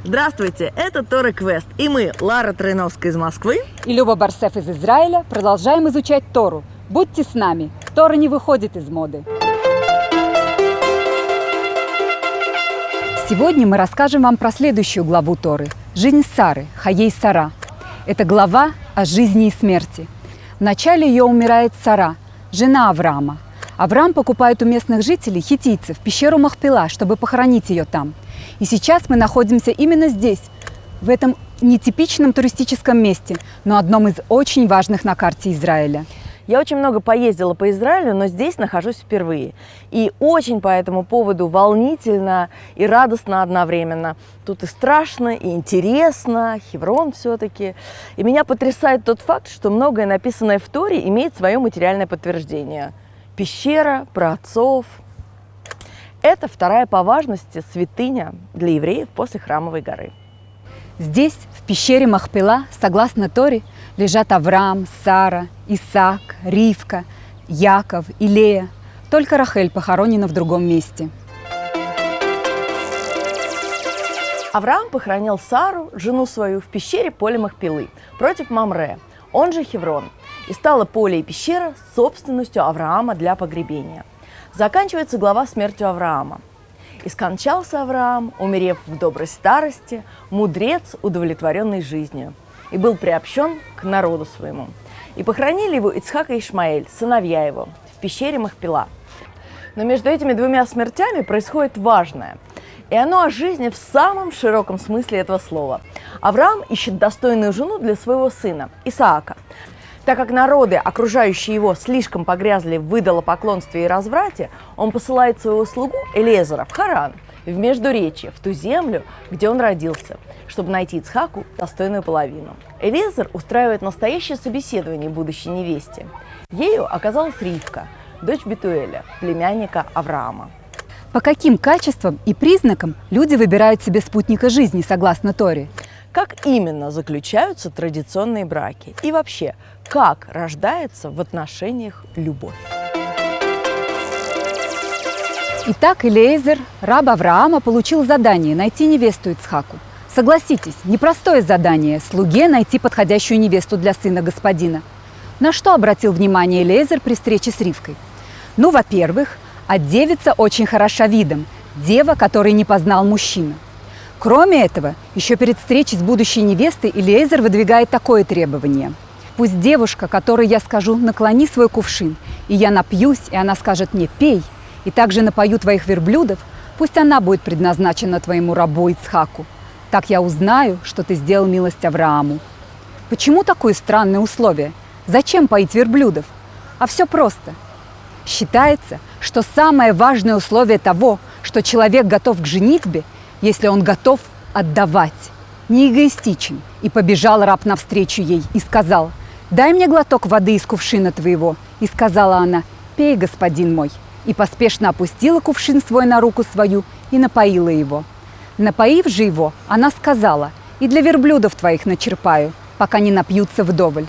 Здравствуйте, это Тора Квест, и мы, Лара Троиновская из Москвы и Люба Барсеф из Израиля, продолжаем изучать Тору. Будьте с нами, Тора не выходит из моды. Сегодня мы расскажем вам про следующую главу Торы – жизнь Сары, Хаей Сара. Это глава о жизни и смерти. Вначале ее умирает Сара, жена Авраама. Авраам покупает у местных жителей, хиттийцев, пещеру Махпела, чтобы похоронить ее там. И сейчас мы находимся именно здесь, в этом нетипичном туристическом месте, но одном из очень важных на карте Израиля. Я очень много поездила по Израилю, но здесь нахожусь впервые. И очень по этому поводу волнительно и радостно одновременно. Тут и страшно, и интересно, Хеврон все-таки. И меня потрясает тот факт, что многое, написанное в Торе, имеет свое материальное подтверждение. Пещера, праотцов. Это вторая по важности святыня для евреев после Храмовой горы. Здесь, в пещере Махпела, согласно Торе, лежат Авраам, Сара, Исаак, Ривка, Яков и Лея. Только Рахель похоронена в другом месте. Авраам похоронил Сару, жену свою, в пещере поля Махпелы, против Мамре, он же Хеврон, и стало поле и пещера собственностью Авраама для погребения. Заканчивается глава смертью Авраама. «И скончался Авраам, умерев в доброй старости, мудрец, удовлетворенный жизнью, и был приобщен к народу своему. И похоронили его Ицхак и Ишмаэль, сыновья его, в пещере Махпела». Но между этими двумя смертями происходит важное, и оно о жизни в самом широком смысле этого слова. Авраам ищет достойную жену для своего сына, Исаака. Так как народы, окружающие его, слишком погрязли в идолопоклонстве и разврате, он посылает своего слугу Элиэзера в Харан, в Междуречье, в ту землю, где он родился, чтобы найти Ицхаку достойную половину. Элиэзер устраивает настоящее собеседование будущей невесте. Ею оказалась Ривка, дочь Бетуэля, племянника Авраама. По каким качествам и признакам люди выбирают себе спутника жизни, согласно Торе? Как именно заключаются традиционные браки? И вообще, как рождается в отношениях любовь? Итак, Элиэзер, раб Авраама, получил задание найти невесту Ицхаку. Согласитесь, непростое задание – слуге найти подходящую невесту для сына господина. На что обратил внимание Элиэзер при встрече с Ривкой? Ну, во-первых, девица очень хороша видом, дева, которой не познал мужчина. Кроме этого, еще перед встречей с будущей невестой Элиэзер выдвигает такое требование. Пусть девушка, которой я скажу, наклони свой кувшин, и я напьюсь, и она скажет мне, пей, и также напою твоих верблюдов, пусть она будет предназначена твоему рабу Ицхаку. Так я узнаю, что ты сделал милость Аврааму. Почему такое странное условие? Зачем поить верблюдов? А все просто. Считается, что самое важное условие того, что человек готов к женитьбе, если он готов отдавать, не эгоистичен. И побежал раб навстречу ей и сказал: «Дай мне глоток воды из кувшина твоего». И сказала она: «Пей, господин мой». И поспешно опустила кувшин свой на руку свою и напоила его. Напоив же его, она сказала: «И для верблюдов твоих начерпаю, пока не напьются вдоволь».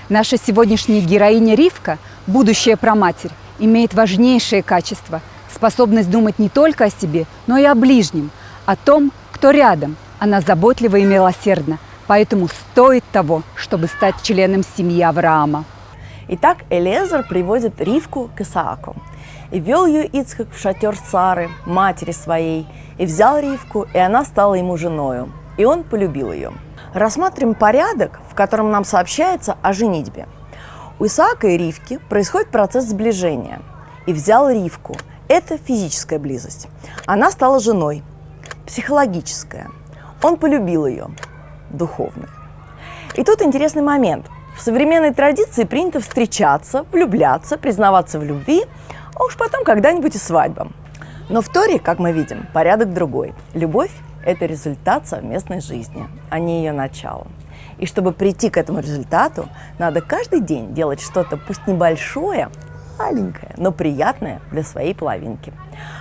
Наша сегодняшняя героиня Ривка, будущая праматерь, имеет важнейшее качество – способность думать не только о себе, но и о ближнем, о том, кто рядом. Она заботлива и милосердна, поэтому стоит того, чтобы стать членом семьи Авраама. Итак, Элиэзер приводит Ривку к Исааку. «И вел ее Ицхак в шатер Сары, матери своей, и взял Ривку, и она стала ему женою, и он полюбил ее». Рассмотрим порядок, в котором нам сообщается о женитьбе. У Исаака и Ривки происходит процесс сближения. «И взял Ривку» – это физическая близость. Она стала женой. Психологическая. Он полюбил ее. Духовная. И тут интересный момент. В современной традиции принято встречаться, влюбляться, признаваться в любви, а уж потом когда-нибудь и свадьба. Но в Торе, как мы видим, порядок другой. Любовь – это результат совместной жизни, а не ее начало. И чтобы прийти к этому результату, надо каждый день делать что-то, пусть небольшое, маленькое, но приятное для своей половинки.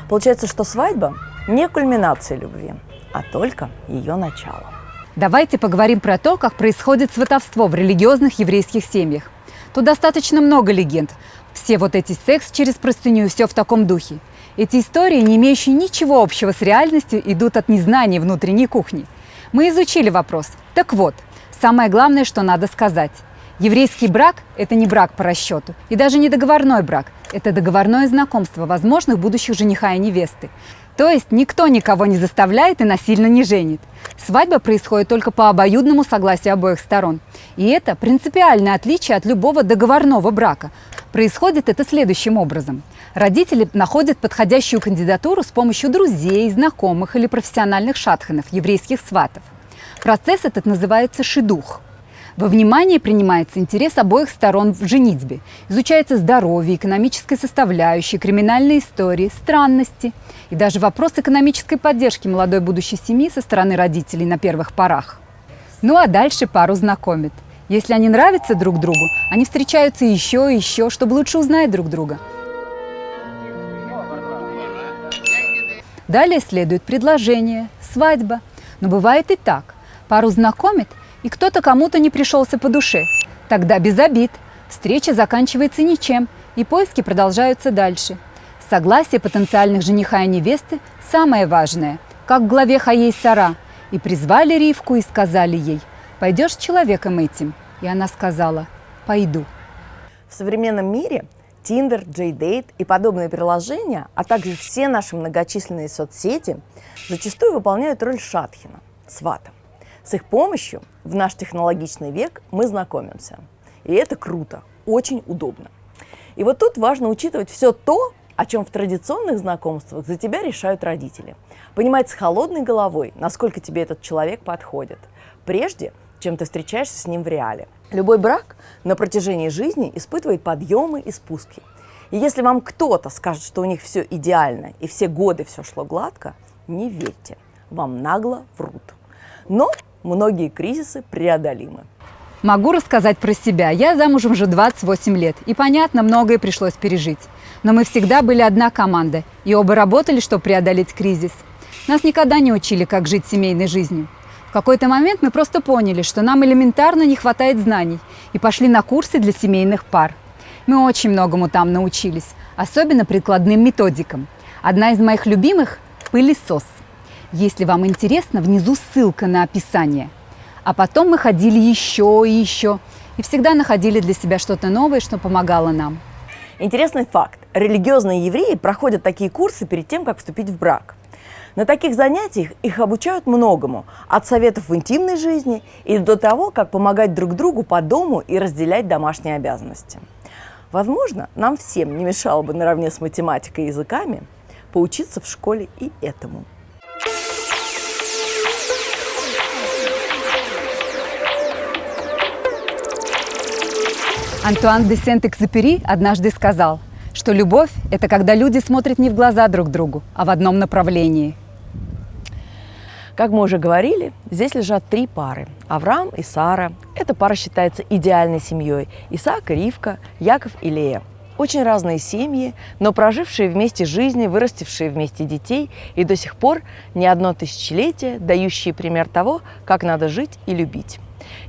Получается, что свадьба не кульминация любви, а только ее начало. Давайте поговорим про то, как происходит сватовство в религиозных еврейских семьях. Тут достаточно много легенд. Все вот эти секс через простыню и все в таком духе. Эти истории, не имеющие ничего общего с реальностью, идут от незнания внутренней кухни. Мы изучили вопрос. Так вот, самое главное, что надо сказать. Еврейский брак – это не брак по расчету, и даже не договорной брак. Это договорное знакомство возможных будущих жениха и невесты. То есть никто никого не заставляет и насильно не женит. Свадьба происходит только по обоюдному согласию обоих сторон. И это принципиальное отличие от любого договорного брака. Происходит это следующим образом. Родители находят подходящую кандидатуру с помощью друзей, знакомых или профессиональных шатханов, еврейских сватов. Процесс этот называется шидух. Во внимание принимается интерес обоих сторон в женитьбе. Изучается здоровье, экономическая составляющая, криминальные истории, странности и даже вопрос экономической поддержки молодой будущей семьи со стороны родителей на первых порах. Ну а дальше пару знакомит. Если они нравятся друг другу, они встречаются еще и еще, чтобы лучше узнать друг друга. Далее следует предложение, свадьба. Но бывает и так. Пару знакомит, и кто-то кому-то не пришелся по душе. Тогда без обид. Встреча заканчивается ничем, и поиски продолжаются дальше. Согласие потенциальных жениха и невесты – самое важное, как в главе Хаей Сара. И призвали Ривку и сказали ей: «Пойдешь с человеком этим?» И она сказала: «Пойду». В современном мире Tinder, JDate и подобные приложения, а также все наши многочисленные соцсети зачастую выполняют роль шатхина, свата. С их помощью в наш технологичный век мы знакомимся. И это круто, очень удобно. И вот тут важно учитывать все то, о чем в традиционных знакомствах за тебя решают родители. Понимать с холодной головой, насколько тебе этот человек подходит, прежде чем ты встречаешься с ним в реале. Любой брак на протяжении жизни испытывает подъемы и спуски. И если вам кто-то скажет, что у них все идеально и все годы все шло гладко, не верьте, вам нагло врут. Но многие кризисы преодолимы. Могу рассказать про себя. Я замужем уже 28 лет, и, понятно, многое пришлось пережить. Но мы всегда были одна команда, и оба работали, чтобы преодолеть кризис. Нас никогда не учили, как жить семейной жизнью. В какой-то момент мы просто поняли, что нам элементарно не хватает знаний, и пошли на курсы для семейных пар. Мы очень многому там научились, особенно прикладным методикам. Одна из моих любимых – пылесос. Если вам интересно, внизу ссылка на описание. А потом мы ходили еще и еще, и всегда находили для себя что-то новое, что помогало нам. Интересный факт. Религиозные евреи проходят такие курсы перед тем, как вступить в брак. На таких занятиях их обучают многому, от советов в интимной жизни и до того, как помогать друг другу по дому и разделять домашние обязанности. Возможно, нам всем не мешало бы наравне с математикой и языками поучиться в школе и этому. Антуан де Сент-Экзюпери однажды сказал, что любовь – это когда люди смотрят не в глаза друг другу, а в одном направлении. Как мы уже говорили, здесь лежат 3 пары – Авраам и Сара. Эта пара считается идеальной семьей – Исаак и Ривка, Яков и Лея. Очень разные семьи, но прожившие вместе жизни, вырастившие вместе детей и до сих пор не одно тысячелетие, дающие пример того, как надо жить и любить.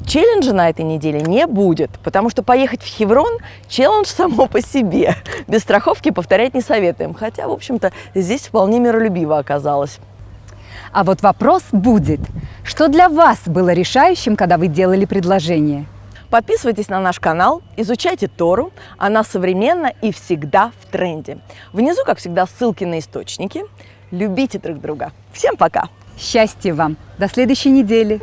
Челленджа на этой неделе не будет, потому что поехать в Хеврон – челлендж само по себе. Без страховки повторять не советуем, хотя, в общем-то, здесь вполне миролюбиво оказалось. А вот вопрос будет: что для вас было решающим, когда вы делали предложение? Подписывайтесь на наш канал, изучайте Тору, она современна и всегда в тренде. Внизу, как всегда, ссылки на источники. Любите друг друга. Всем пока! Счастья вам! До следующей недели!